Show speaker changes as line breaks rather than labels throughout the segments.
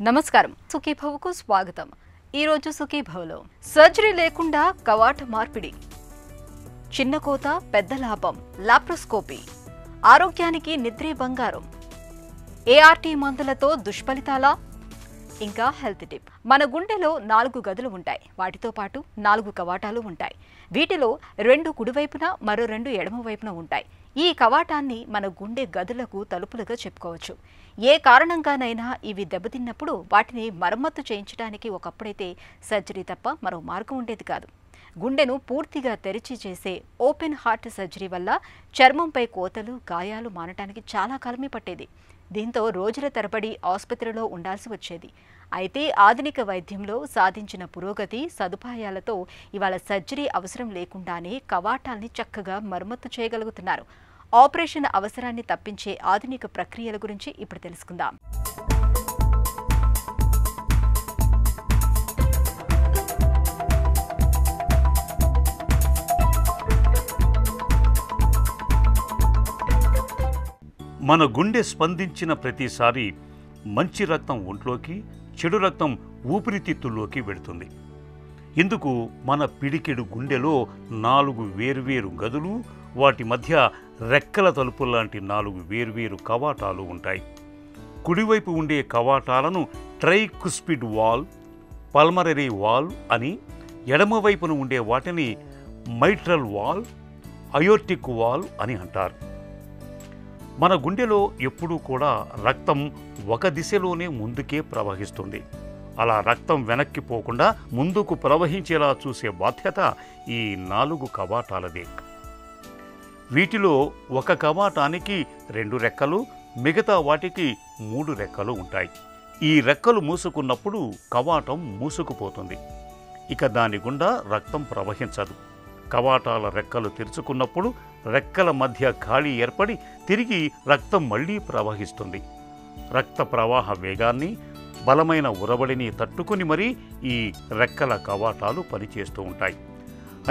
నమస్కారం సుఖీభవకు స్వాగతం. ఈ రోజు సుఖీభవలో సర్జరీ లేకుండా కవాట మార్పిడి, చిన్న కోత పెద్ద లాభం, లాప్రోస్కోపీ, ఆరోగ్యానికి నిద్రే బంగారం, ఏఆర్టీ మందులతో దుష్ఫలితాలా, ఇంకా హెల్త్ టిప్. మన గుండెలో 4 గదులు ఉంటాయి. వాటితో పాటు 4 కవాటాలు ఉంటాయి. వీటిలో 2 కుడివైపున మరో 2 ఎడమ వైపున ఉంటాయి. ఈ కవాటాన్ని మన గుండె గదులకు తలుపులుగా చెప్పుకోవచ్చు. ఏ కారణంగానైనా ఇవి దెబ్బతిన్నప్పుడు వాటిని మరమ్మతు చేయించడానికి ఒకప్పుడైతే సర్జరీ తప్ప మరో మార్గం ఉండేది కాదు. గుండెను పూర్తిగా తెరిచి చేసే ఓపెన్ హార్ట్ సర్జరీ వల్ల చర్మంపై కోతలు, గాయాలు మానటానికి చాలా కాలమే పట్టేది. దీంతో రోజుల తరబడి ఆసుపత్రిలో ఉండాల్సి వచ్చేది. అయితే ఆధునిక వైద్యంలో సాధించిన పురోగతి, సదుపాయాలతో ఇవాళ సర్జరీ అవసరం లేకుండానే కవాటాల్ని చక్కగా మరమ్మతు చేయగలుగుతున్నారు. ఆపరేషన్ అవసరాన్ని తప్పించే ఆధునిక ప్రక్రియల గురించి ఇప్పుడు తెలుసుకుందాం.
మన గుండె స్పందించిన ప్రతిసారి మంచి రక్తం ఒంట్లోకి, చెడు రక్తం ఊపిరితిత్తుల్లోకి వెడుతుంది. ఇందుకు మన పిడికెడు గుండెలో 4 వేర్వేరు గదులు, వాటి మధ్య రెక్కల తలుపుల్లాంటి 4 వేర్వేరు కవాటాలు ఉంటాయి. కుడివైపు ఉండే కవాటాలను ట్రైకుస్పిడ్ వాల్, పల్మనరీ వాల్ అని, ఎడమవైపున ఉండే వాటిని మైట్రల్ వాల్, అయోర్టిక్ వాల్ అని అంటారు. మన గుండెలో ఎప్పుడూ కూడా రక్తం ఒక దిశలోనే ముందుకే ప్రవహిస్తుంది. అలా రక్తం వెనక్కి పోకుండా ముందుకు ప్రవహించేలా చూసే బాధ్యత ఈ 4 కవాటాలదే. వీటిలో ఒక కవాటానికి 2 రెక్కలు, మిగతా వాటికి 3 రెక్కలు ఉంటాయి. ఈ రెక్కలు మూసుకున్నప్పుడు కవాటం మూసుకుపోతుంది. ఇక దాని గుండా రక్తం ప్రవహించదు. కవాటాల రెక్కలు తెరుచుకున్నప్పుడు రెక్కల మధ్య ఖాళీ ఏర్పడి తిరిగి రక్తం మళ్లీ ప్రవహిస్తుంది. రక్త ప్రవాహ వేగాన్ని, బలమైన ఉరబడిని తట్టుకుని మరీ ఈ రెక్కల కవాటాలు పనిచేస్తూ ఉంటాయి.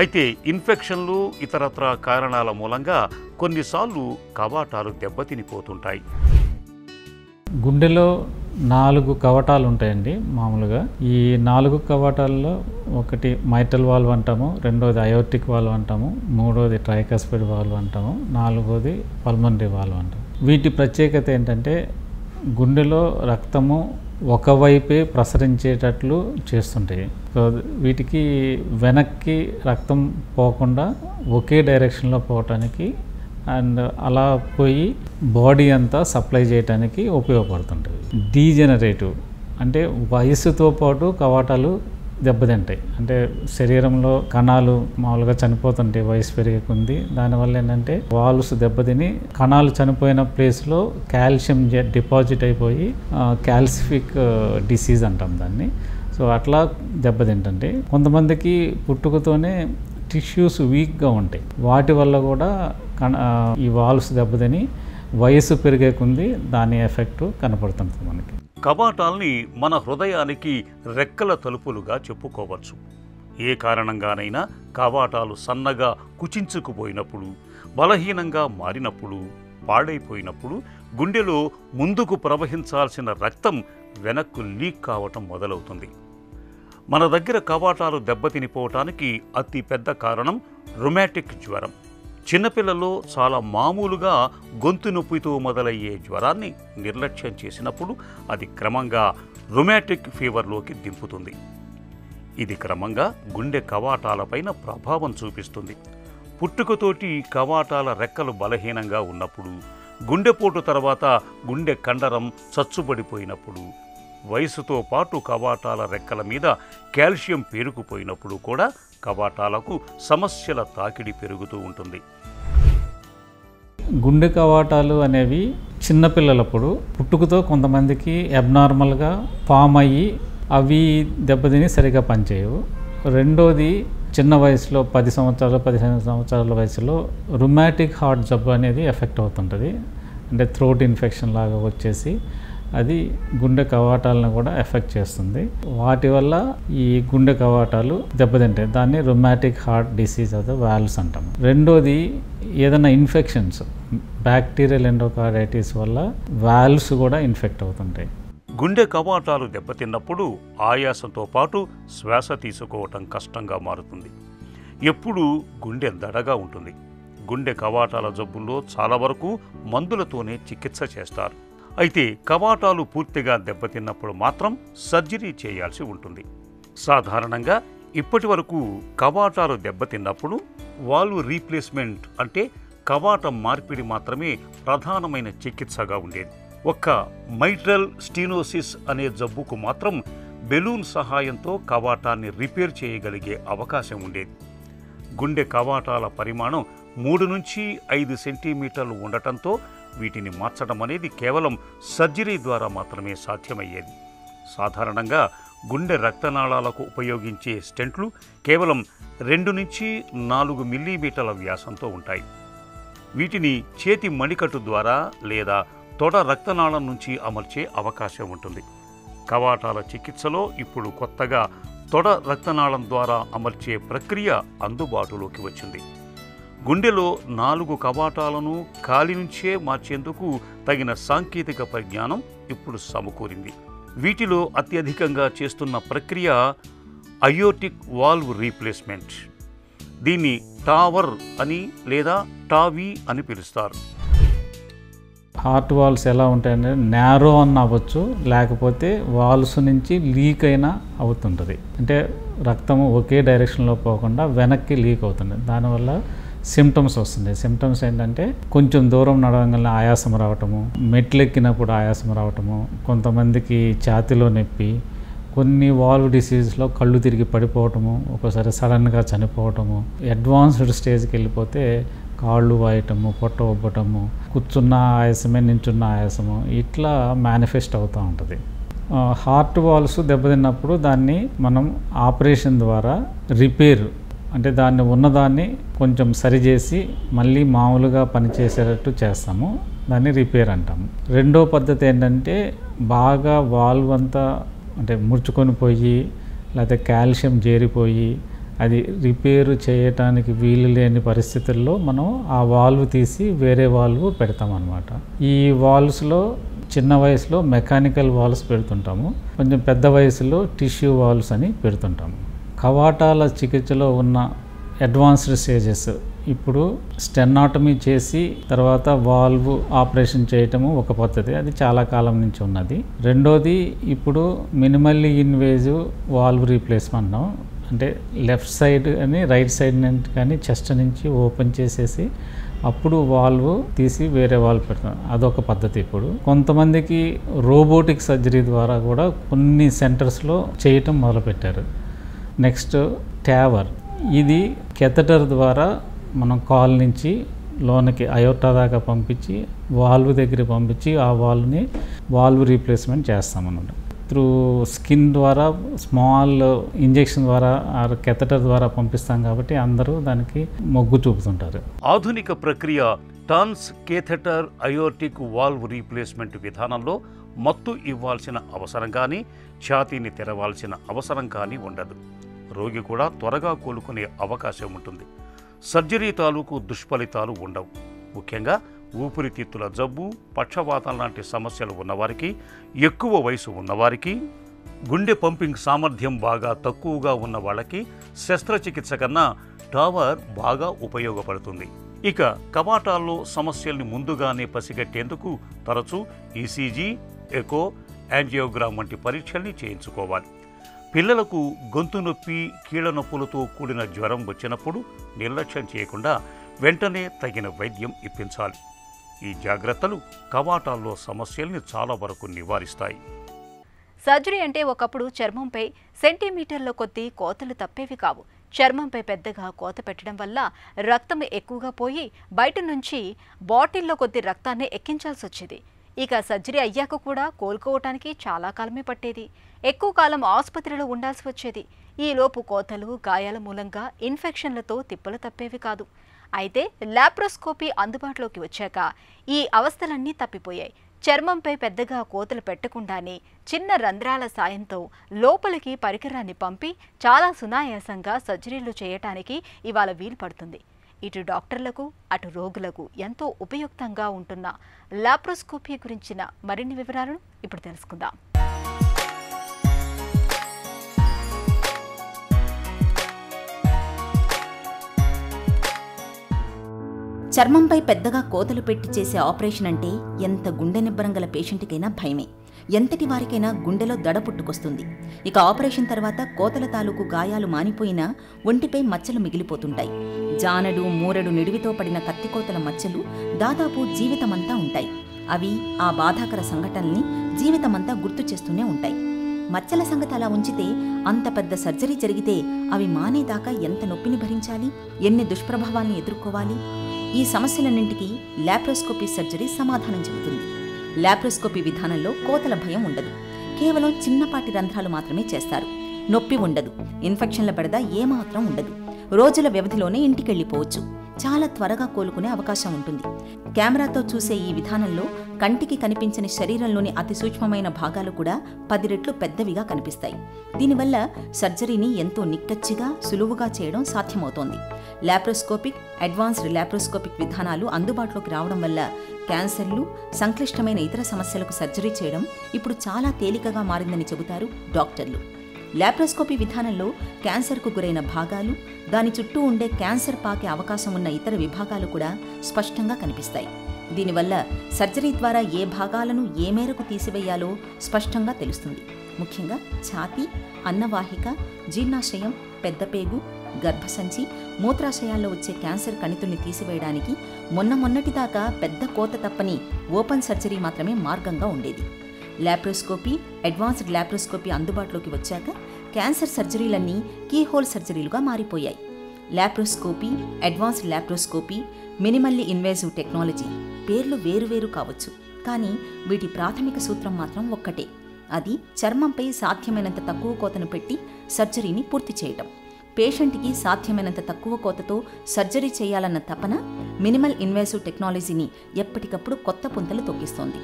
అయితే ఇన్ఫెక్షన్లు, ఇతరత్రా కారణాల మూలంగా కొన్నిసార్లు కవాటాలు దెబ్బతినిపోతుంటాయి.
గుండెలో 4 కవాటాలు ఉంటాయండి మామూలుగా. ఈ 4 కవాటాల్లో ఒకటి మైట్రల్ వాల్వ్ అంటాము, రెండోది అయోర్టిక్ వాల్వ్ అంటాము, మూడోది ట్రైకస్పిడ్ వాల్వ్ అంటాము, 4వది పల్మనరీ వాల్వ్ అంటాము. వీటి ప్రత్యేకత ఏంటంటే గుండెలో రక్తము ఒకవైపే ప్రసరించేటట్లు చేస్తుంటాయి. సో వీటికి వెనక్కి రక్తం పోకుండా ఒకే డైరెక్షన్లో పోవటానికి అండ్ అలా పోయి బాడీ అంతా సప్లై చేయడానికి ఉపయోగపడుతుంటుంది. డీజెనరేటివ్ అంటే వయసుతో పాటు కవాటాలు దెబ్బతింటాయి. అంటే శరీరంలో కణాలు మామూలుగా చనిపోతుంటాయి వయసు పెరిగే కొద్ది. దానివల్ల ఏంటంటే వాల్వ్స్ దెబ్బతిని కణాలు చనిపోయిన ప్లేస్లో కాల్షియం డిపాజిట్ అయిపోయి క్యాల్సిఫిక్ డిసీజ్ అంటాం దాన్ని. సో అట్లా దెబ్బతింటుంది. కొంతమందికి పుట్టుకతోనే టిష్యూస్ వీక్గా ఉంటాయి. వాటి వల్ల కూడా ఈ వాల్వ్స్ దెబ్బతిని వయసు పెరిగే కొద్ది దాని ఎఫెక్ట్ కనపడుతుంది మనకి.
కవాటాల్ని మన హృదయానికి రెక్కల తలుపులుగా చెప్పుకోవచ్చు. ఏ కారణంగానైనా కవాటాలు సన్నగా కుచించుకుపోయినప్పుడు, బలహీనంగా మారినప్పుడు, పాడైపోయినప్పుడు గుండెలో ముందుకు ప్రవహించాల్సిన రక్తం వెనక్కు లీక్ కావటం మొదలవుతుంది. మన దగ్గర కవాటాలు దెబ్బతినిపోవటానికి అతి పెద్ద కారణం రుమాటిక్ జ్వరం. చిన్నపిల్లల్లో చాలా మామూలుగా గొంతు నొప్పితో మొదలయ్యే జ్వరాన్ని నిర్లక్ష్యం చేసినప్పుడు అది క్రమంగా రుమాటిక్ ఫీవర్లోకి దింపుతుంది. ఇది క్రమంగా గుండె కవాటాలపైన ప్రభావం చూపిస్తుంది. పుట్టుకతోటి కవాటాల రెక్కలు బలహీనంగా ఉన్నప్పుడు, గుండెపోటు తర్వాత గుండె కండరం చచ్చుబడిపోయినప్పుడు, వయసుతో పాటు కవాటాల రెక్కల మీద కాల్షియం పేరుకుపోయినప్పుడు కూడా కవాటాలకు సమస్యల తాకిడి పెరుగుతూ ఉంటుంది.
గుండె కవాటాలు అనేవి చిన్నపిల్లలప్పుడు పుట్టుకతో కొంతమందికి అబ్నార్మల్గా ఫామ్ అయ్యి అవి దెబ్బతిని సరిగా పనిచేయవు. రెండోది చిన్న వయసులో 10 సంవత్సరాలు 15 సంవత్సరాల వయసులో రుమాటిక్ హార్ట్ జబ్బు అనేది ఎఫెక్ట్ అవుతుంటుంది. అంటే థ్రోట్ ఇన్ఫెక్షన్ లాగా వచ్చేసి అది గుండె కవాటాలను కూడా ఎఫెక్ట్ చేస్తుంది. వాటి వల్ల ఈ గుండె కవాటాలు దెబ్బతింటాయి. దాన్ని rheumatic heart disease of the valves అంటాము. రెండోది ఏదైనా ఇన్ఫెక్షన్స్, బ్యాక్టీరియల్ ఎండోకార్డైటిస్ వల్ల వాల్వ్స్ కూడా ఇన్ఫెక్ట్ అవుతుంటాయి.
గుండె కవాటాలు దెబ్బతిన్నప్పుడు ఆయాసంతో పాటు శ్వాస తీసుకోవటం కష్టంగా మారుతుంది. ఎప్పుడూ గుండె దడగా ఉంటుంది. గుండె కవాటాల జబ్బుల్లో చాలా వరకు మందులతోనే చికిత్స చేస్తారు. అయితే కవాటాలు పూర్తిగా దెబ్బతిన్నప్పుడు మాత్రం సర్జరీ చేయాల్సి ఉంటుంది. సాధారణంగా ఇప్పటి వరకు కవాటాలు దెబ్బతిన్నప్పుడు వాల్వ్ రీప్లేస్మెంట్ అంటే కవాటం మార్పిడి మాత్రమే ప్రధానమైన చికిత్సగా ఉండేది. ఒక్క మైట్రల్ స్టీనోసిస్ అనే జబ్బుకు మాత్రం బెలూన్ సహాయంతో కవాటాన్ని రిపేర్ చేయగలిగే అవకాశం ఉండేది. గుండె కవాటాల పరిమాణం 3 నుంచి 5 సెంటీమీటర్లు ఉండటంతో వీటిని మార్చడం అనేది కేవలం సర్జరీ ద్వారా మాత్రమే సాధ్యమయ్యేది. సాధారణంగా గుండె రక్తనాళాలకు ఉపయోగించే స్టెంట్లు కేవలం 2 నుంచి 4 మిల్లీమీటర్ల వ్యాసంతో ఉంటాయి. వీటిని చేతి మణికట్టు ద్వారా లేదా తొడ రక్తనాళం నుంచి అమర్చే అవకాశం ఉంటుంది. కవాటాల చికిత్సలో ఇప్పుడు కొత్తగా తొడ రక్తనాళం ద్వారా అమర్చే ప్రక్రియ అందుబాటులోకి వచ్చింది. గుండెలో 4 కవాటాలను కాలి నుంచే మార్చేందుకు తగిన సాంకేతిక పరిజ్ఞానం ఇప్పుడు సమకూరింది. వీటిలో అత్యధికంగా చేస్తున్న ప్రక్రియ అయోర్టిక్ వాల్వ్ రీప్లేస్మెంట్. దీన్ని టావర్ అని లేదా టావీ అని పిలుస్తారు.
హార్ట్ వాల్వ్స్ ఎలా ఉంటాయంటే నేరో అన్న అవ్వచ్చు, లేకపోతే వాల్వ్స్ నుంచి లీక్ అయినా అవుతుంటుంది. అంటే రక్తము ఒకే డైరెక్షన్లో పోకుండా వెనక్కి లీక్ అవుతుంది. దానివల్ల సిమ్టమ్స్ వస్తుంది. సిమ్టమ్స్ ఏంటంటే కొంచెం దూరం నడవగానే ఆయాసం రావటము, మెట్లు ఎక్కినప్పుడు ఆయాసం రావటము, కొంతమందికి ఛాతీలో నొప్పి, కొన్ని వాల్వ్ డిసీజ్లో కళ్ళు తిరిగి పడిపోవటము, ఒక్కోసారి సడన్గా చనిపోవటము, అడ్వాన్స్డ్ స్టేజ్కి వెళ్ళిపోతే కాళ్ళు వాయటము, పొట్ట ఉబ్బటము, కూర్చున్న ఆయాసమే నించున్న ఆయాసము ఇట్లా మేనిఫెస్ట్ అవుతూ ఉంటుంది. హార్ట్ వాల్వ్స్ దెబ్బతిన్నప్పుడు దాన్ని మనం ఆపరేషన్ ద్వారా రిపేర్ అంటే దాన్ని ఉన్నదాన్ని కొంచెం సరిచేసి మళ్ళీ మామూలుగా పనిచేసేటట్టు చేస్తాము. దాన్ని రిపేర్ అంటాము. రెండో పద్ధతి ఏంటంటే బాగా వాల్వ్ అంతా అంటే ముడుచుకొని పోయి లేకపోతే కాల్షియం చేరిపోయి అది రిపేరు చేయటానికి వీలు లేని పరిస్థితుల్లో మనం ఆ వాల్వ్ తీసి వేరే వాల్వ్ పెడతామన్నమాట. ఈ వాల్వ్స్లో చిన్న వయసులో మెకానికల్ వాల్వ్స్ పెడుతుంటాము, కొంచెం పెద్ద వయసులో టిష్యూ వాల్వ్స్ అని పెడుతుంటాము. కవాటాల చికిత్సలో ఉన్న అడ్వాన్స్డ్ స్టేజెస్ ఇప్పుడు స్టెనాటమీ చేసి తర్వాత వాల్వ్ ఆపరేషన్ చేయటము ఒక పద్ధతి, అది చాలా కాలం నుంచి ఉన్నది. రెండోది ఇప్పుడు మినిమల్లీ ఇన్వేజివ్ వాల్వ్ రీప్లేస్మెంట్ అంటే లెఫ్ట్ సైడ్ అని రైట్ సైడ్ నుంచి కానీ చెస్ట్ నుంచి ఓపెన్ చేసేసి అప్పుడు వాల్వ్ తీసి వేరే వాల్వ్ పెడతాం, అదొక పద్ధతి. ఇప్పుడు కొంతమందికి రోబోటిక్ సర్జరీ ద్వారా కూడా కొన్ని సెంటర్స్లో చేయటం మొదలుపెట్టారు. నెక్స్ట్ ట్యావర్, ఇది కెథటర్ ద్వారా మనం కాల్ నుంచి లోనికి అయోర్టా దాకా పంపించి వాల్వ్ దగ్గర పంపించి ఆ వాల్వ్ని వాల్వ్ రీప్లేస్మెంట్ చేస్తామన్నమాట. త్రూ స్కిన్ ద్వారా స్మాల్ ఇంజెక్షన్ ద్వారా కెథటర్ ద్వారా పంపిస్తాం కాబట్టి అందరూ దానికి మొగ్గు చూపుతుంటారు.
ఆధునిక ప్రక్రియ టర్న్స్ కేథెటర్ అయోర్టిక్ వాల్వ్ రీప్లేస్మెంట్ విధానంలో మత్తు ఇవ్వాల్సిన అవసరం కానీ ఛాతీని తెరవాల్సిన అవసరం కానీ ఉండదు. రోగి కూడా త్వరగా కోలుకునే అవకాశం ఉంటుంది. సర్జరీ తాలూకు దుష్ఫలితాలు ఉండవు. ముఖ్యంగా ఊపిరితిత్తుల జబ్బు, పక్షవాతం లాంటి సమస్యలు ఉన్నవారికి, ఎక్కువ వయసు ఉన్నవారికి, గుండె పంపింగ్ సామర్థ్యం బాగా తక్కువగా ఉన్న వాళ్ళకి శస్త్రచికిత్స కన్నా టావర్ బాగా ఉపయోగపడుతుంది. ఇక కవాటాల్లో సమస్యల్ని ముందుగానే పసిగట్టేందుకు తరచూ ఈసీజీ, ఎకో, యాంజియోగ్రామ్ వంటి పరీక్షల్ని చేయించుకోవాలి. పిల్లలకు గొంతు నొప్పి, కీళ్ళ నొప్పులతో కూడిన జ్వరం వచ్చినప్పుడు నిర్లక్ష్యం చేయకుండా వెంటనే తగిన వైద్యం ఇప్పించాలి. ఈ జాగ్రత్తలు కవాటాల్లో సమస్యల్ని చాలా వరకు నివారిస్తాయి.
సర్జరీ అంటే ఒకప్పుడు చర్మంపై సెంటీమీటర్ల కొద్దీ కోతలు తప్పేవి కావు. చర్మంపై పెద్దగా కోత పెట్టడం వల్ల రక్తం ఎక్కువగా పోయి బయట నుంచి బాటిల్లో కొద్ది రక్తాన్ని ఎక్కించాల్సి వచ్చేది. ఇక సర్జరీ అయ్యాక కూడా కోలుకోవటానికి చాలా కాలమే పట్టేది. ఎక్కువ కాలం ఆసుపత్రిలో ఉండాల్సి వచ్చేది. ఈలోపు కోతలు, గాయాల మూలంగా ఇన్ఫెక్షన్లతో తిప్పలు తప్పేవి కాదు. అయితే లాప్రోస్కోపీ అందుబాటులోకి వచ్చాక ఈ అవస్థలన్నీ తప్పిపోయాయి. చర్మంపై పెద్దగా కోతలు పెట్టకుండానే చిన్న రంధ్రాల సాయంతో లోపలికి పరికరాన్ని పంపి చాలా సునాయాసంగా సర్జరీలు చేయటానికి ఇవాళ వీలు పడుతుంది. ఇటు డాక్టర్లకు అటు రోగులకు ఎంతో ఉపయుక్తంగా ఉంటున్న లాప్రోస్కోపీ గురించిన మరిన్ని వివరాలను ఇప్పుడు తెలుసుకుందాం.
చర్మంపై పెద్దగా కోతలు పెట్టి చేసే ఆపరేషన్ అంటే ఎంత గుండె నిబ్బరం గల పేషెంట్కైనా భయమే. ఎంతటి వారికైనా గుండెలో దడ పుట్టుకొస్తుంది. ఇక ఆపరేషన్ తర్వాత కోతల తాలూకు గాయాలు మానిపోయినా ఒంటిపై మచ్చలు మిగిలిపోతుంటాయి. జానడు మూరెడు నిడివితో పడిన కత్తికోతల మచ్చలు దాదాపు జీవితమంతా ఉంటాయి. అవి ఆ బాధాకర సంఘటనల్ని జీవితమంతా గుర్తు చేస్తూనే ఉంటాయి. మచ్చల సంగతి అలా ఉంచితే అంత పెద్ద సర్జరీ జరిగితే అవి మానేదాకా ఎంత నొప్పిని భరించాలి, ఎన్ని దుష్ప్రభావాల్ని ఎదుర్కోవాలి? ఈ సమస్యలన్నింటికీ లాప్రోస్కోపీ సర్జరీ సమాధానం చెబుతుంది. లాప్రోస్కోపీ విధానంలో కోతల భయం ఉండదు. కేవలం చిన్నపాటి రంధ్రాలు మాత్రమే చేస్తారు. నొప్పి ఉండదు. ఇన్ఫెక్షన్ల బెడద ఏమాత్రం ఉండదు. రోజుల వ్యవధిలోనే ఇంటికెళ్ళిపోవచ్చు. చాలా త్వరగా కోలుకునే అవకాశం ఉంటుంది. కెమెరాతో చూసే ఈ విధానంలో కంటికి కనిపించని శరీరంలోని అతి సూక్ష్మమైన భాగాలు కూడా 10 రెట్లు పెద్దవిగా కనిపిస్తాయి. దీనివల్ల సర్జరీని ఎంతో నిక్కచ్చిగా సులువుగా చేయడం సాధ్యమవుతోంది. లాప్రోస్కోపిక్, అడ్వాన్స్డ్ లాప్రోస్కోపిక్ విధానాలు అందుబాటులోకి రావడం వల్ల క్యాన్సర్లు, సంక్లిష్టమైన ఇతర సమస్యలకు సర్జరీ చేయడం ఇప్పుడు చాలా తేలికగా మారిందని చెబుతారు డాక్టర్లు. లాప్రోస్కోపీ విధానంలో క్యాన్సర్కు గురైన భాగాలు, దాని చుట్టూ ఉండే క్యాన్సర్ పాకే అవకాశం ఉన్న ఇతర విభాగాలు కూడా స్పష్టంగా కనిపిస్తాయి. దీనివల్ల సర్జరీ ద్వారా ఏ భాగాలను ఏ మేరకు తీసివేయాలో స్పష్టంగా తెలుస్తుంది. ముఖ్యంగా ఛాతీ, అన్నవాహిక, జీర్ణాశయం, పెద్దపేగు, గర్భసంచి, మూత్రాశయాల్లో వచ్చే క్యాన్సర్ కణితుల్ని తీసివేయడానికి మొన్నటిదాకా పెద్ద కోత తప్పని ఓపెన్ సర్జరీ మాత్రమే మార్గంగా ఉండేది. లాప్రోస్కోపీ, అడ్వాన్స్డ్ లాప్రోస్కోపీ అందుబాటులోకి వచ్చాక క్యాన్సర్ సర్జరీలన్నీ కీహోల్ సర్జరీలుగా మారిపోయాయి. Laparoscopy, advanced laparoscopy, minimally invasive technology పేర్లు వేరువేరు కావచ్చు, కానీ వీటి ప్రాథమిక సూత్రం మాత్రం ఒక్కటే. అది చర్మంపై సాధ్యమైనంత తక్కువ కోతను పెట్టి సర్జరీని పూర్తి చేయటం. పేషెంట్కి సాధ్యమైనంత తక్కువ కోతతో సర్జరీ చేయాలన్న తపన మినిమల్ ఇన్వేజివ్ టెక్నాలజీని ఎప్పటికప్పుడు కొత్త పుంతలు తొక్కిస్తోంది.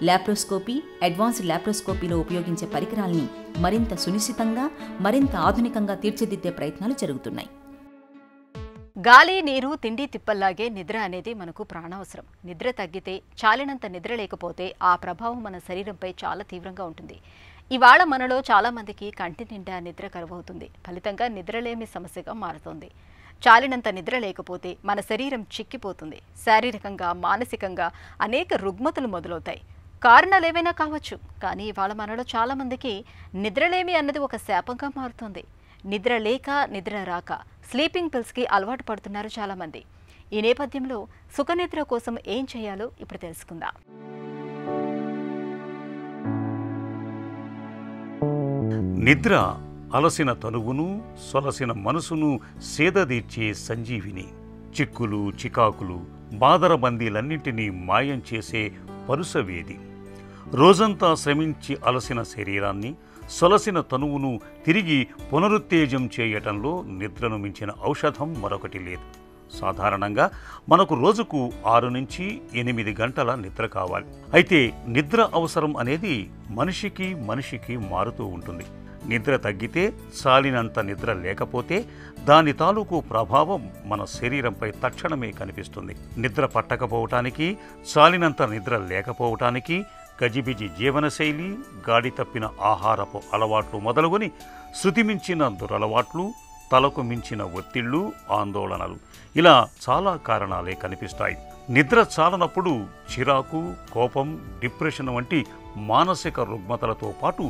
లాప్రోస్కోపీ, అడ్వాన్స్డ్ లాప్రోస్కోపీలో ఉపయోగించే పరికరాల్ని మరింత సునిశ్చితంగా, మరింత ఆధునికంగా తీర్చిదిద్దే ప్రయత్నాలు జరుగుతున్నాయి.
గాలి, నీరు, తిండి తిప్పల్లాగే నిద్ర అనేది మనకు ప్రాణావసరం. నిద్ర తగ్గితే, చాలినంత నిద్ర లేకపోతే ఆ ప్రభావం మన శరీరంపై చాలా తీవ్రంగా ఉంటుంది. ఇవాళ మనలో చాలా మందికి కంటి నిండా నిద్ర కరువవుతుంది. ఫలితంగా నిద్రలేమి సమస్యగా మారుతోంది. చాలినంత నిద్ర లేకపోతే మన శరీరం చిక్కిపోతుంది. శారీరకంగా, మానసికంగా అనేక రుగ్మతలు మొదలవుతాయి. కారణాలు ఏవైనా కావచ్చు, కానీ ఇవాళ మనలో చాలా మందికి నిద్రలేమి అన్నది ఒక శాపంగా మారుతుంది. నిద్ర లేక, నిద్ర రాక స్లీపింగ్ పిల్స్కి అలవాటు పడుతున్నారు చాలామంది. ఈ నేపథ్యంలో సుఖనిద్ర కోసం ఏం చేయాలో ఇప్పుడు తెలుసుకుందాం.
నిద్ర అలసిన తనువును, సొలసిన మనసును సేదదీర్చే సంజీవిని. చిక్కులు, చికాకులు, బాదరబందీలన్నింటినీ మాయం చేసే పరుసవేది. రోజంతా శ్రమించి అలసిన శరీరాన్ని, సొలసిన తనువును తిరిగి పునరుత్తేజం చేయటంలో నిద్రను మించిన ఔషధం మరొకటి లేదు. సాధారణంగా మనకు రోజుకు 6 నుంచి 8 గంటల నిద్ర కావాలి. అయితే నిద్ర అవసరం అనేది మనిషికి మారుతూ ఉంటుంది. నిద్ర తగ్గితే, చాలినంత నిద్ర లేకపోతే దాని తాలూకు ప్రభావం మన శరీరంపై తక్షణమే కనిపిస్తుంది. నిద్ర పట్టకపోవటానికి, చాలినంత నిద్ర లేకపోవటానికి గజిబిజి జీవనశైలి, గాడి తప్పిన ఆహారపు అలవాట్లు మొదలుకొని శృతిమించిన దురలవాట్లు, తలకు మించిన ఒత్తిళ్లు, ఆందోళనలు, ఇలా చాలా కారణాలే కనిపిస్తాయి. నిద్ర చాలనప్పుడు చిరాకు, కోపం, డిప్రెషన్ వంటి మానసిక రుగ్మతలతో పాటు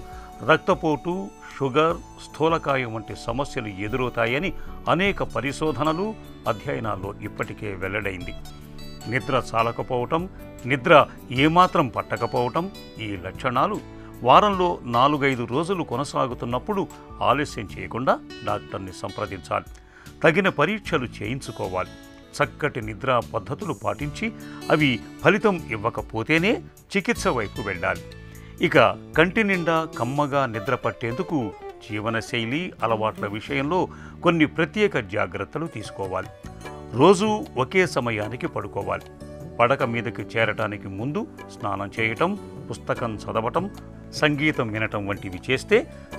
రక్తపోటు, షుగర్, స్థూలకాయం వంటి సమస్యలు ఎదురవుతాయని అనేక పరిశోధనలు, అధ్యయనాల్లో ఇప్పటికే వెల్లడైంది. నిద్ర చాలకపోవటం, నిద్ర ఏమాత్రం పట్టకపోవటం, ఈ లక్షణాలు వారంలో 4-5 రోజులు కొనసాగుతున్నప్పుడు ఆలస్యం చేయకుండా డాక్టర్ని సంప్రదించాలి. తగిన పరీక్షలు చేయించుకోవాలి. చక్కటి నిద్రా పద్ధతులు పాటించి అవి ఫలితం ఇవ్వకపోతేనే చికిత్స వైపు వెళ్ళాలి. ఇక కంటి నిండా కమ్మగా నిద్ర పట్టేందుకు జీవనశైలి, అలవాట్ల విషయంలో కొన్ని ప్రత్యేక జాగ్రత్తలు తీసుకోవాలి. రోజు ఒకే సమయానికి పడుకోవాలి. పడక మీదకి చేరటానికి ముందు స్నానం చేయటం, పుస్తకం చదవటం, సంగీతం వినటం వంటివి చేస్తే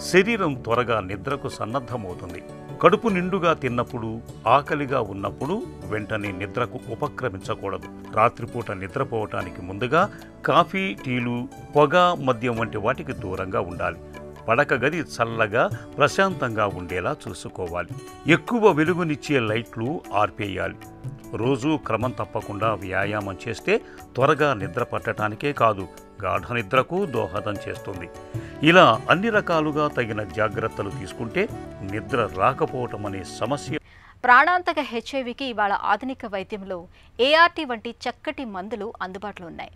శరీరం త్వరగా నిద్రకు సన్నద్ధమవుతుంది. కడుపు నిండుగా తిన్నప్పుడు, ఆకలిగా ఉన్నప్పుడు వెంటనే నిద్రకు ఉపక్రమించకూడదు. రాత్రిపూట నిద్రపోవటానికి ముందుగా కాఫీ, టీలు, పొగ, మద్యం వంటి వాటికి దూరంగా ఉండాలి. పడక గది చల్లగా, ప్రశాంతంగా ఉండేలా చూసుకోవాలి. ఎక్కువ వెలుగునిచ్చే లైట్లు ఆర్పేయాలి. రోజు క్రమం తప్పకుండా వ్యాయామం చేస్తే త్వరగా నిద్ర పట్టడానికే కాదు, గాఢ నిద్రకు దోహదం చేస్తుంది. ఇలా అన్ని రకాలుగా తగిన జాగ్రత్తలు తీసుకుంటే నిద్ర రాకపోవటం అనే సమస్య.
ప్రాణాంతక హెచ్ఐవికి ఇవాళ ఆధునిక వైద్యంలో ఏఆర్టీ వంటి చక్కటి మందులు అందుబాటులో ఉన్నాయి.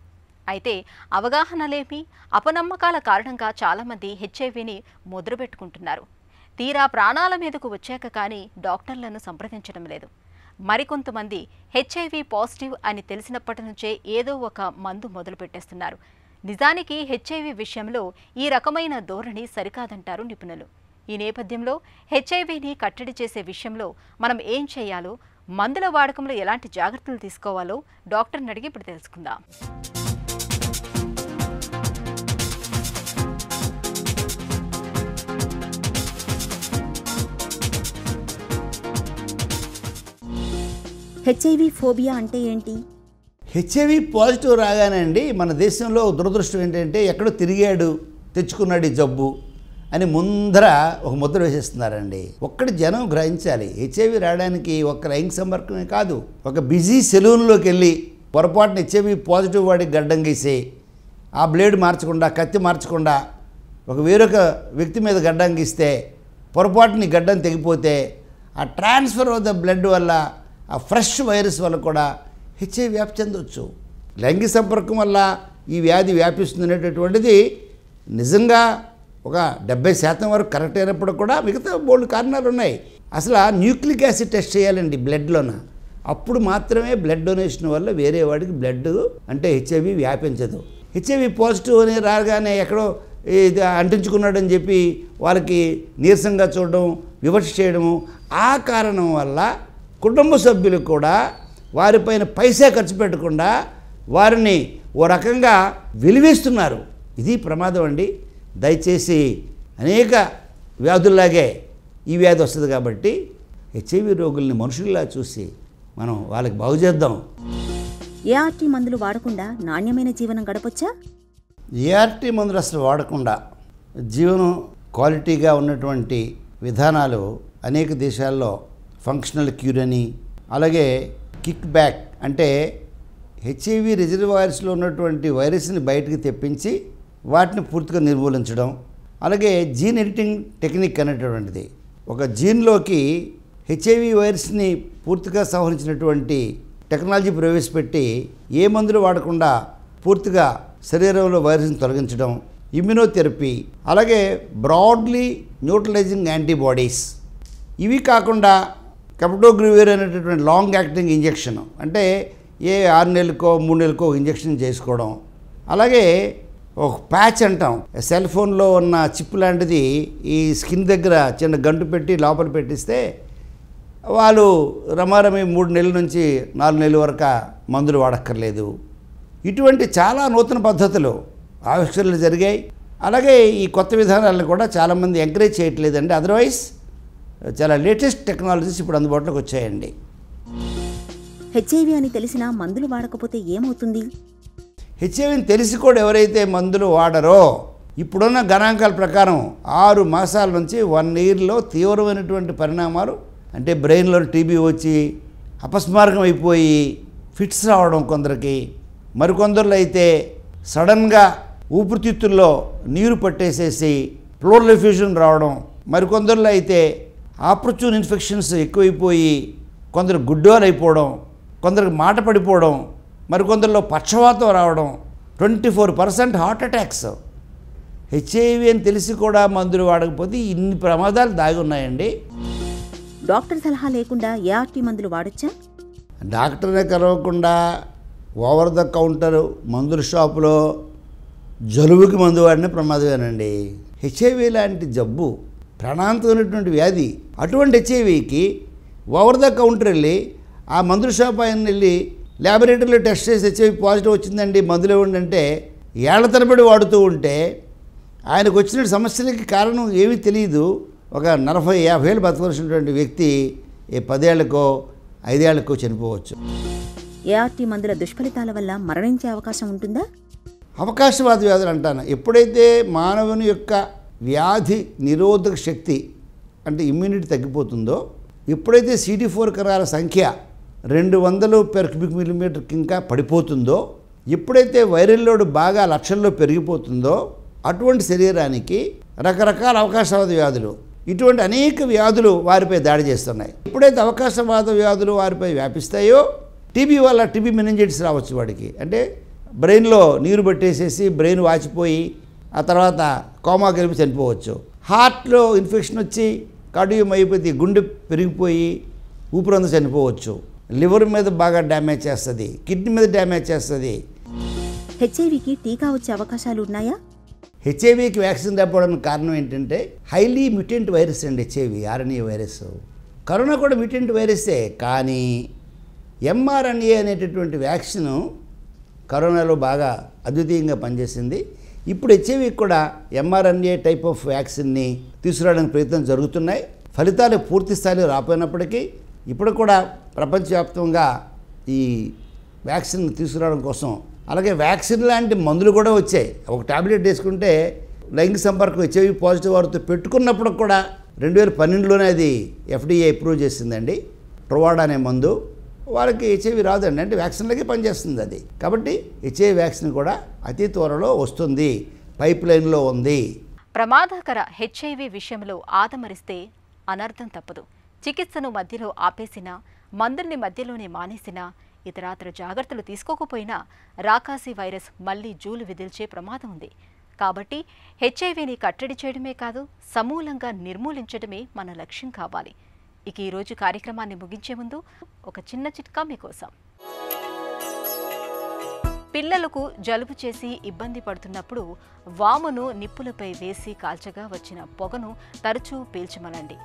అయితే అవగాహన లేమి, అపనమ్మకాల కారణంగా చాలామంది హెచ్ఐవిని ముద్రపెట్టుకుంటున్నారు. తీరా ప్రాణాల మీదకు వచ్చాక కానీ డాక్టర్లను సంప్రదించడం లేదు. మరికొంతమంది హెచ్ఐవి పాజిటివ్ అని తెలిసినప్పటి నుంచే ఏదో ఒక మందు మొదలుపెట్టేస్తున్నారు. నిజానికి హెచ్ఐవి విషయంలో ఈ రకమైన ధోరణి సరికాదంటారు నిపుణులు. ఈ నేపథ్యంలో హెచ్ఐవిని కట్టడి చేసే విషయంలో మనం ఏం చేయాలో, మందుల వాడకంలో ఎలాంటి జాగ్రత్తలు తీసుకోవాలో డాక్టర్ని అడిగి ఇప్పుడు తెలుసుకుందాం.
హెచ్ఐవి ఫోబియా అంటే ఏంటి?
హెచ్ఐవి పాజిటివ్ రాగానే అండి మన దేశంలో దురదృష్టం ఏంటంటే ఎక్కడో తిరిగాడు తెచ్చుకున్నాడు ఈ జబ్బు అని ముందర ఒక ముద్ర వేసేస్తున్నారండి. ఒక్కటి జనం గ్రహించాలి, హెచ్ఐవి రావడానికి ఒక్క లైంగిక సంపర్కమే కాదు, ఒక బిజీ సెలూన్లోకి వెళ్ళి పొరపాటున హెచ్ఐవి పాజిటివ్ వాడికి గడ్డం గీసి ఆ బ్లేడ్ మార్చకుండా, కత్తి మార్చకుండా ఒక వేరొక వ్యక్తి మీద గడ్డం గీస్తే పొరపాటుని గడ్డం తెగిపోతే ఆ ట్రాన్స్ఫర్ ఆఫ్ ద బ్లడ్ వల్ల, ఆ ఫ్రెష్ వైరస్ వల్ల కూడా హెచ్ఐవి వ్యాప్తి చెందవచ్చు. లైంగిక సంపర్కం వల్ల ఈ వ్యాధి వ్యాపిస్తుంది అనేటటువంటిది నిజంగా ఒక 70% వరకు కరెక్ట్ అయినప్పుడు కూడా మిగతా బోల్డ్ కారణాలు ఉన్నాయి. అసలు న్యూక్లిక్ యాసిడ్ టెస్ట్ చేయాలండి బ్లడ్లోన. అప్పుడు మాత్రమే బ్లడ్ డొనేషన్ వల్ల వేరే వాడికి బ్లడ్ అంటే హెచ్ఐవి వ్యాపించదు. హెచ్ఐవి పాజిటివ్ అని రాగానే ఎక్కడో ఇది అంటించుకున్నాడని చెప్పి వాళ్ళకి నీరసంగా చూడడం, వివక్ష చేయడము, ఆ కారణం వల్ల కుటుంబ సభ్యులు కూడా వారిపైన పైసా ఖర్చు పెట్టకుండా వారిని ఓ రకంగా వెలివేస్తున్నారు. ఇది ప్రమాదం అండి. దయచేసి అనేక వ్యాధుల్లాగే ఈ వ్యాధి వస్తుంది కాబట్టి హెచ్ఐవి రోగుల్ని మనుషుల్లా చూసి మనం వాళ్ళకి బాగు చేద్దాం.
ఏఆర్టీ మందులు వాడకుండా నాణ్యమైన జీవనం గడపొచ్చా?
ఏఆర్టీ మందులు అసలు వాడకుండా జీవనం క్వాలిటీగా ఉన్నటువంటి విధానాలు అనేక దేశాల్లో ఫంక్షనల్ క్యూర్ అని, అలాగే కిక్ బ్యాక్ అంటే హెచ్ఐవి రిజర్వాయర్స్లో ఉన్నటువంటి వైరస్ని బయటకు తెప్పించి వాటిని పూర్తిగా నిర్మూలించడం, అలాగే జీన్ ఎడిటింగ్ టెక్నిక్ అనేటటువంటిది ఒక జీన్లోకి హెచ్ఐవి వైరస్ని పూర్తిగా సంహరించినటువంటి టెక్నాలజీ ప్రవేశపెట్టి ఏ మందులు వాడకుండా పూర్తిగా శరీరంలో వైరస్ని తొలగించడం, ఇమ్యునోథెరపీ, అలాగే బ్రాడ్లీ న్యూట్రలైజింగ్ యాంటీబాడీస్. ఇవి కాకుండా కెప్టోగ్రివేర్ అనేటటువంటి లాంగ్ యాక్టింగ్ ఇంజెక్షన్ అంటే 6 నెలలకో 3 నెలలకో ఇంజెక్షన్ చేసుకోవడం, అలాగే ఒక ప్యాచ్ అంటాం, సెల్ ఫోన్లో ఉన్న చిప్ లాంటిది ఈ స్కిన్ దగ్గర చిన్న గంటు పెట్టి లోపల పెట్టిస్తే వాళ్ళు రమారమి 3 నెలల నుంచి 4 నెలల వరకు మందులు వాడక్కర్లేదు. ఇటువంటి చాలా నూతన పద్ధతులు ఆవిష్కరణలు జరిగాయి. అలాగే ఈ కొత్త విధానాలను కూడా చాలామంది ఎంకరేజ్ చేయట్లేదండి. అదర్వైజ్ చాలా లేటెస్ట్ టెక్నాలజీస్ ఇప్పుడు అందుబాటులోకి వచ్చాయండి.
హెచ్ఐవి అని తెలిసినా మందులు వాడకపోతే ఏమవుతుంది?
హెచ్ఐవిని తెలిసి కూడా ఎవరైతే మందులు వాడరో ఇప్పుడున్న గణాంకాల ప్రకారం 6 మాసాల నుంచి 1 ఇయర్లో తీవ్రమైనటువంటి పరిణామాలు అంటే బ్రెయిన్లో టీబీ వచ్చి అపస్మారకం అయిపోయి ఫిట్స్ రావడం కొందరికి, మరికొందరిలో అయితే సడన్గా ఊపిరితిత్తుల్లో నీరు పట్టేసేసి ప్లోరల్ ఎఫ్యూజన్ రావడం, మరికొందరిలో అయితే ఆపర్చున్ ఇన్ఫెక్షన్స్ ఎక్కువైపోయి కొందరు గుడ్డోలు అయిపోవడం, కొందరికి మాట పడిపోవడం, మరికొందరిలో పక్షవాతం రావడం, 24% హార్ట్ అటాక్స్. హెచ్ఐవి అని తెలిసి కూడా మందులు వాడకపోతే ఇన్ని ప్రమాదాలు దాగి ఉన్నాయండి.
డాక్టర్ సలహా లేకుండా ఏఆర్టీ మందులు వాడొచ్చా?
డాక్టర్ని కలవకుండా ఓవర్ ద కౌంటర్ మందుల షాపులో జలుబుకి మందు వాడిన ప్రమాదమేనండి. హెచ్ఐవి లాంటి జబ్బు ప్రాణాంతమైనటువంటి వ్యాధి. అటువంటి హెచ్ఐవికి ఓవర్ ద కౌంటర్ వెళ్ళి ఆ మందుల షాప్ ఆయన వెళ్ళి ల్యాబొరేటరీలో టెస్ట్ చేసి హెచ్ఐవి పాజిటివ్ వచ్చిందండి మందులు ఇవ్వండి అంటే ఏళ్ల తరబడి వాడుతూ ఉంటే ఆయనకు వచ్చిన సమస్యలకి కారణం ఏమీ తెలియదు. ఒక 40-50 ఏళ్ళు బతకవలసినటువంటి వ్యక్తి 10 ఏళ్లకో 5 ఏళ్లకో చనిపోవచ్చు.
ఏఆర్టీ మందుల దుష్ఫలితాల వల్ల మరణించే అవకాశం ఉంటుందా?
అవకాశవాద వ్యాధులు అంటాను. ఎప్పుడైతే మానవుని యొక్క వ్యాధి నిరోధక శక్తి అంటే ఇమ్యూనిటీ తగ్గిపోతుందో, ఎప్పుడైతే CD4 కణాల సంఖ్య 200 పెర్ క్యూబిక్ మిల్లీమీటర్కి ఇంకా పడిపోతుందో, ఎప్పుడైతే వైరల్ లోడ్ బాగా లక్షల్లో పెరిగిపోతుందో అటువంటి శరీరానికి రకరకాల అవకాశవాద వ్యాధులు, ఇటువంటి అనేక వ్యాధులు వారిపై దాడి చేస్తున్నాయి. ఎప్పుడైతే అవకాశవాద వ్యాధులు వారిపై వ్యాపిస్తాయో టీబీ వల్ల టీబీ మెనింజైటిస్ రావచ్చు వాడికి. అంటే బ్రెయిన్లో నీరు పట్టేసేసి బ్రెయిన్ వాచిపోయి ఆ తర్వాత కోమా కలిపి చనిపోవచ్చు. హార్ట్లో ఇన్ఫెక్షన్ వచ్చి కార్డియోమయోపతి, గుండె పెరిగిపోయి ఊపిరందు చనిపోవచ్చు. లివర్ మీద బాగా డ్యామేజ్ చేస్తుంది, కిడ్నీ మీద డ్యామేజ్ చేస్తుంది.
హెచ్ఐవికి టీకా వచ్చే అవకాశాలు ఉన్నాయా?
హెచ్ఐవికి వ్యాక్సిన్ రాకపోవడానికి కారణం ఏంటంటే హైలీ మ్యూటెంట్ వైరస్ అండి హెచ్ఐవి, ఆర్ఎన్ఏ వైరస్. కరోనా కూడా మ్యూటెంట్ వైరస్సే, కానీ ఎంఆర్ఎన్ఏ అనేటటువంటి వ్యాక్సిన్ కరోనాలో బాగా అద్వితీయంగా పనిచేసింది. ఇప్పుడు హెచ్ఐవికి కూడా ఎంఆర్ఎన్ఏ టైప్ ఆఫ్ వ్యాక్సిన్ని తీసుకురావడానికి ప్రయత్నం జరుగుతున్నాయి. ఫలితాలు పూర్తి స్థాయిలో రాపోయినప్పటికీ ఇప్పుడు కూడా ప్రపంచవ్యాప్తంగా ఈ వ్యాక్సిన్ తీసుకురావడం కోసం, అలాగే వ్యాక్సిన్ లాంటి మందులు కూడా వచ్చాయి. ఒక టాబ్లెట్ వేసుకుంటే లైంగిక సంపర్కం హెచ్ఐవి పాజిటివ్ వారితో పెట్టుకున్నప్పుడు కూడా 2012లోనే అది FDA అప్రూవ్ చేసిందండి. ట్రోవాడా అనే మందు. వాళ్ళకి హెచ్ఐవి రాదండి, అంటే వ్యాక్సిన్లకే పనిచేస్తుంది అది. కాబట్టి హెచ్ఐవి వ్యాక్సిన్ కూడా అతి త్వరలో వస్తుంది, పైప్ లైన్లో ఉంది.
ప్రమాదకర హెచ్ఐవి విషయంలో ఆదమరిస్తే అనర్థం తప్పదు. చికిత్సను మధ్యలో ఆపేసినా, మందుల్ని మధ్యలోనే మానేసినా, ఇతరాతర జాగ్రత్తలు తీసుకోకపోయినా రాకాసి వైరస్ మళ్లీ జూలు విదిల్చే ప్రమాదం ఉంది. కాబట్టి హెచ్ఐవిని కట్టడి చేయడమే కాదు, సమూలంగా నిర్మూలించడమే మన లక్ష్యం కావాలి. ఇక ఈరోజు కార్యక్రమాన్ని ముగించే ముందు ఒక చిన్న చిట్కా మీకోసం. పిల్లలకు జలుబు చేసి ఇబ్బంది పడుతున్నప్పుడు వామును నిప్పులపై వేసి కాల్చగా వచ్చిన పొగను తరచూ పీల్చమనండి.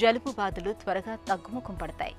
జలుబు బాధలు త్వరగా తగ్గుముఖం పడతాయి.